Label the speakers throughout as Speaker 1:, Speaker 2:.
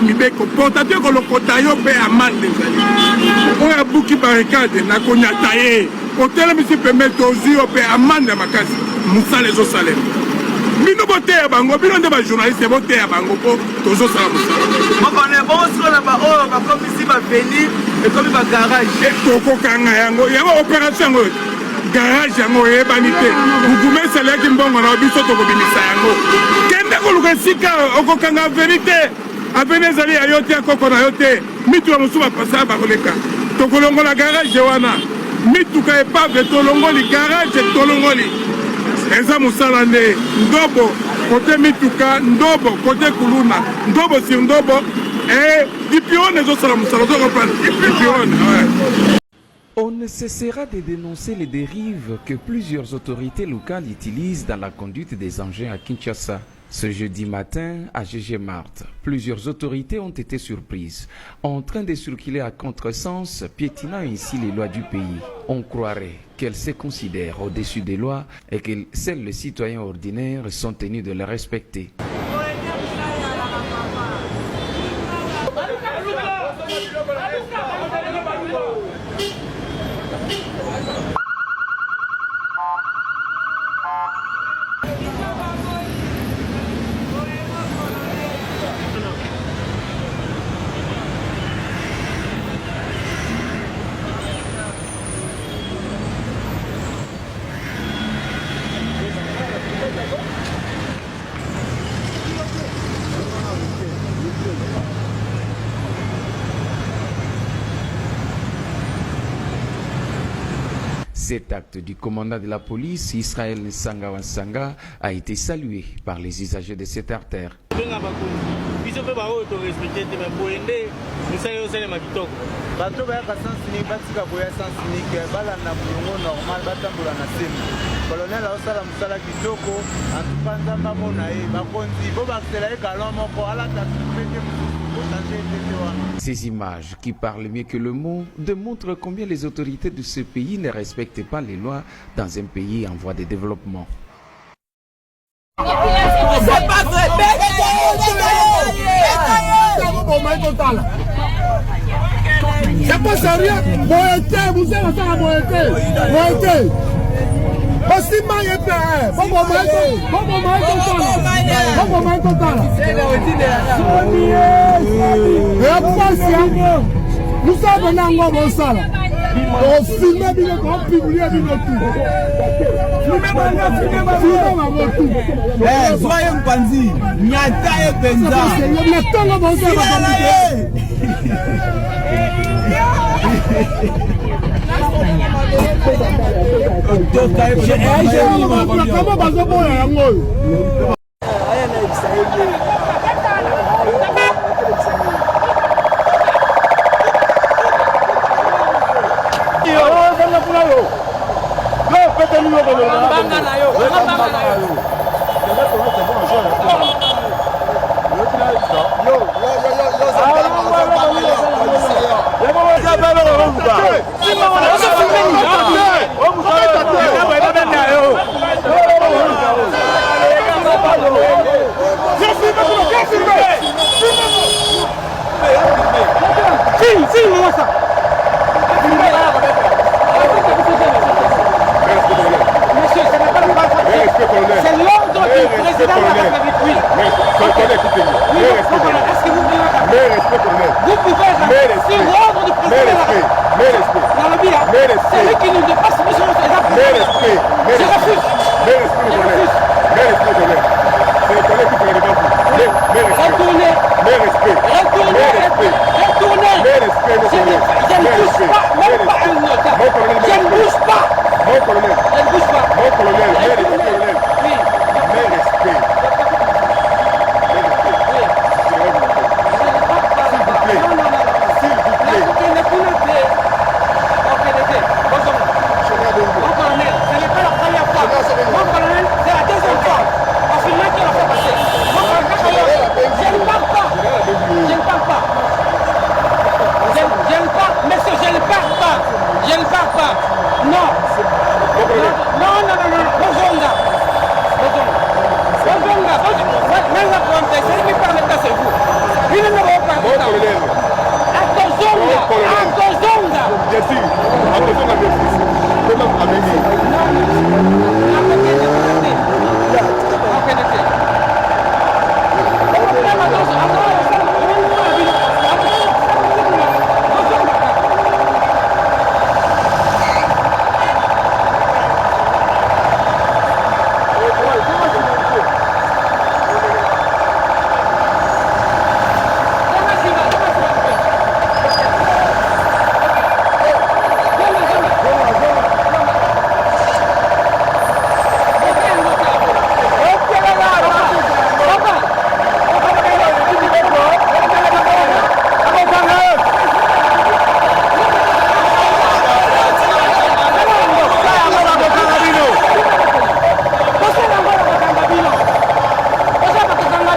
Speaker 1: mibeko portateur kolokota yo mpe amande ezali oyo abuki barricade nakonyata ye otelemisi pembe tozwi yo mpe amande ya makasi mosala ezosalema bino boteya bango bino nde bajournaliste boteya bango mpo tozosala mosala
Speaker 2: bosikola baoyo bakomisi bavenir ekomi bagarage
Speaker 1: tokokanga yango opération yango garage yango oyebani te bukume esalaki mbongo na biso tokobimisa yango kende koluka esika okokanga aveni te aveni ezali ya yo te akoko na yo te mituka mosusu bapasa bakoleka tokolongola garage wana mituka epave tolongoli garage tolongoli eza mosala nde ndobo kote mituka ndobo kote kuluna ndobo sur ndobo ipione ezosala mosala ozokomprendre ipione
Speaker 3: On ne cessera de dénoncer les dérives que plusieurs autorités locales utilisent dans la conduite des engins à Kinshasa. Ce jeudi matin, à GG-Mart, plusieurs autorités ont été surprises, en train de circuler à contresens, piétinant ainsi les lois du pays. On croirait qu'elles se considèrent au-dessus des lois et que seuls les citoyens ordinaires sont tenus de les respecter. Cet acte du commandant de la police, Israël Nsanga Wansanga, a été salué par les usagers de cette artère. Ces images, qui parlent mieux que le mot, démontrent combien les autorités de ce pays ne respectent pas les lois dans un pays en voie de développement.
Speaker 2: C'est pas vrai.
Speaker 1: C'est pas sérieux. Boyete, vous êtes en Boyete. Aussi maille père. Nous sommes en Angola. On filme bien, on publie bien tout.
Speaker 2: Soyez Mpanzi, Nyata et Benza. C'est l'ordre du président de la République. Oui. Est-ce que vous vous pouvez c'est l'ordre du président de la République. C'est lui qui nous dépasse. Je refuse. Retournez. Je ne bouge pas, même pas un notable. Je ne bouge pas.
Speaker 1: Mon colonel.
Speaker 2: Je ne bouge pas.
Speaker 1: Mon colonel.
Speaker 2: Oui.
Speaker 1: Mais respect.
Speaker 2: Mon colonel, ce n'est pas la première fois. Mon colonel, c'est la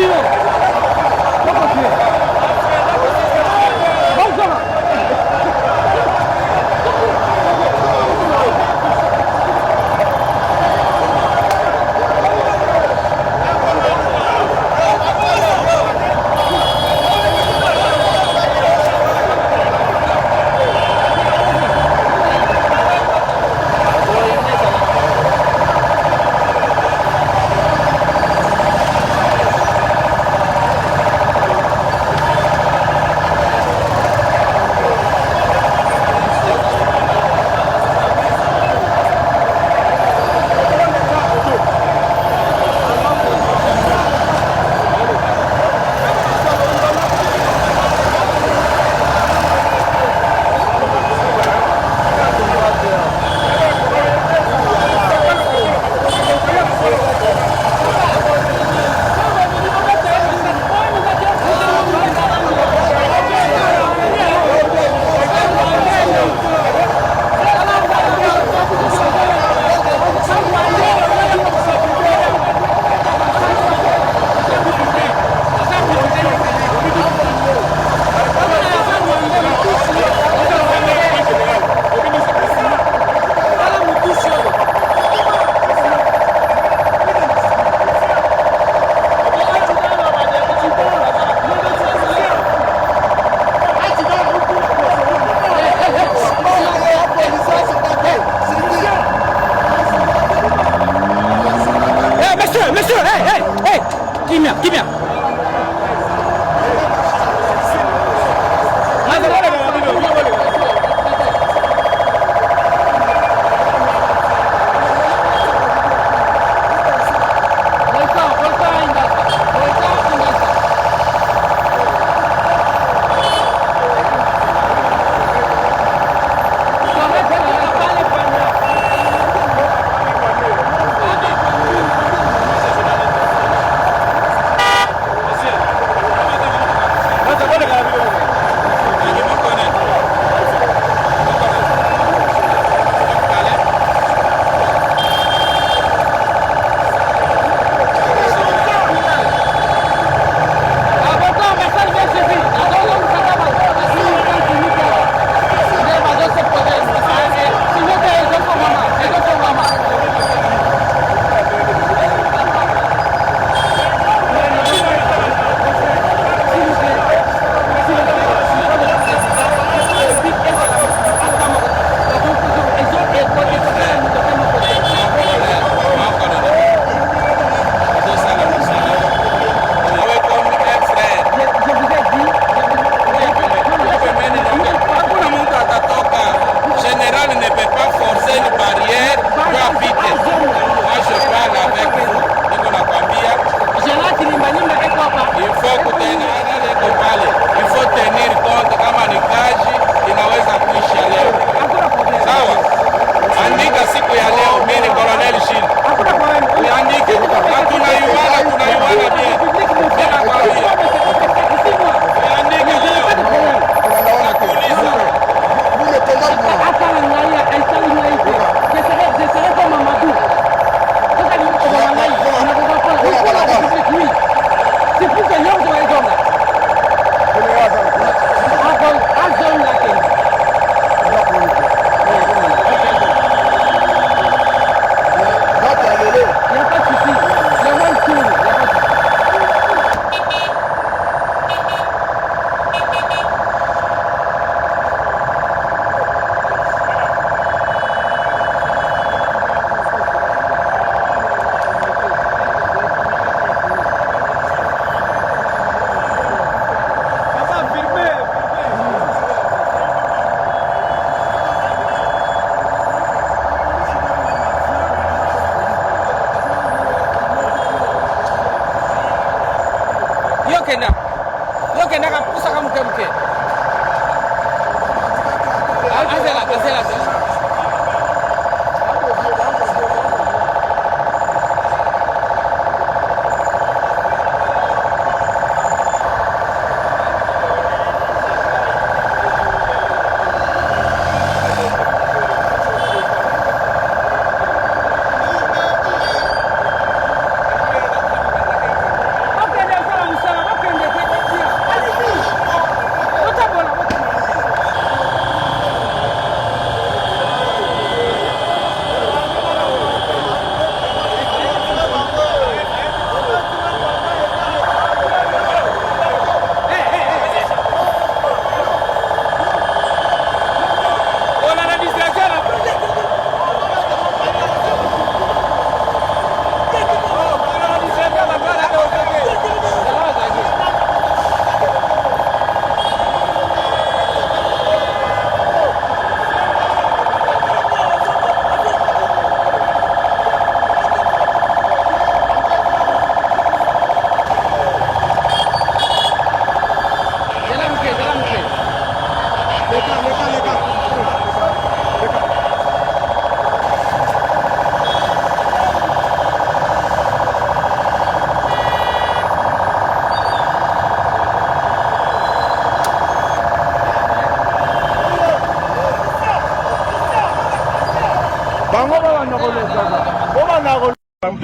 Speaker 2: Yo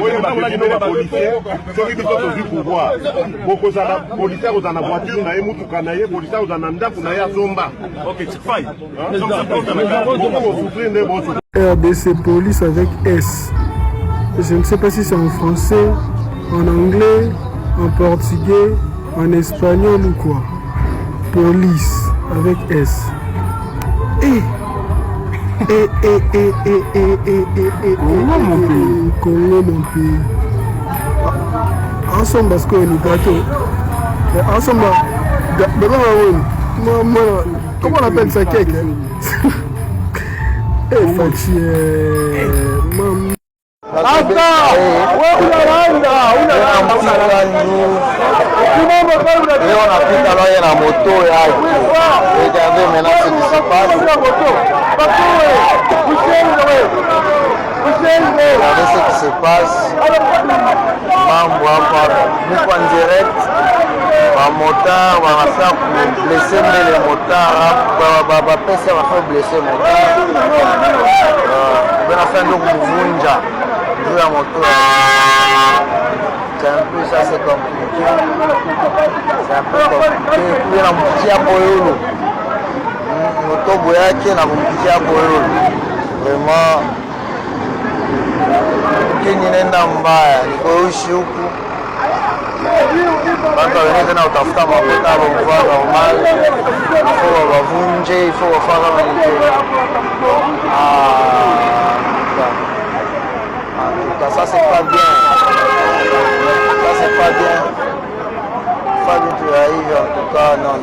Speaker 4: Oyo bakende ba policier soki biso tozwi pouvoir bokozala policier kozala na voiture na ye mutuka na ye policier kozala na ndako na ye asomba bokosouffrir nde boso
Speaker 5: RDC police avec S. Je ne sais pas si c'est en français, en anglais, en portugais, en espagnol ou quoi. Police avec S. Congo mon pays. Ensemble parce qu'on est gâteau. Ensemble, comment on appelle ça cake?
Speaker 6: Et on a pris alors il y a la moto et regardez maintenant ce qui se passe. Regardez ce qui se passe. Mambo hapa en direct. Les motards vont faire blesser les motards. Pesa va faire blesser les motards. On va faire donc Muvunja. Jouer à moto. C'est un peu ça, c'est compliqué. C'est un peu compliqué. Puis la moutia boyolo. Moto boyaki na moutia boyolo. Vraiment. Kini nenda mbaya. Nikoishi huku. Watu wengi tena utafuta mafuta hapo kwa normal. Faut wavunje, faut wafanya nini. Ça c'est pas bien. Ça c'est pas bien. Pas du tout arrive en tout cas, non.